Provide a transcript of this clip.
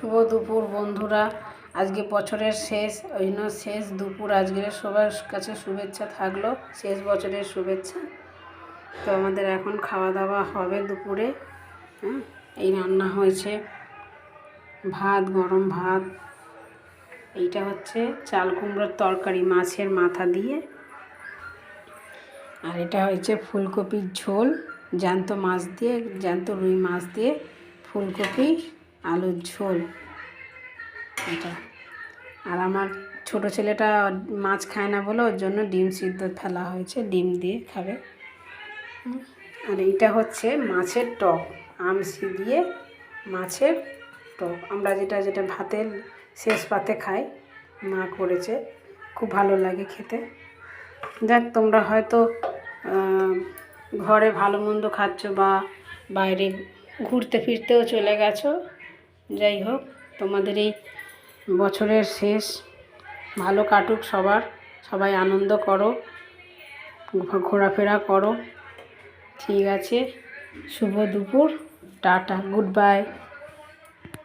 শুভ দুপুর বন্ধুরা। আজকে বছরের শেষ, ওই জন্য শেষ দুপুর আজকের সবার কাছে শুভেচ্ছা থাকলো, শেষ বছরের শুভেচ্ছা। তো আমাদের এখন খাওয়া দাওয়া হবে দুপুরে। এই রান্না হয়েছে ভাত, গরম ভাত। এইটা হচ্ছে চাল কুমড়োর তরকারি মাছের মাথা দিয়ে, আর এটা হয়েছে ফুলকপির ঝোল জ্যান্ত মাছ দিয়ে, জ্যান্ত রুই মাছ দিয়ে ফুলকপি আলুর ঝোল এটা। আর আমার ছোট ছেলেটা মাছ খায় না বলে ওর জন্য ডিম সিদ্ধ ফেলা হয়েছে, ডিম দিয়ে খাবে। আর এইটা হচ্ছে মাছের টক, আমসি দিয়ে মাছের টক। আমরা যেটা ভাতের শেষ পাতে খাই, মা করেছে, খুব ভালো লাগে খেতে। দেখ, তোমরা হয়তো ঘরে ভালো মন্দ খাচ্ছ বা বাইরে ঘুরতে ফিরতেও চলে গেছো। যাই হোক, তোমাদের এই বছরের শেষ ভালো কাটুক সবার, সবাই আনন্দ করো, ঘোরাফেরা করো। ঠিক আছে, শুভ দুপুর, টাটা, গুড বাই।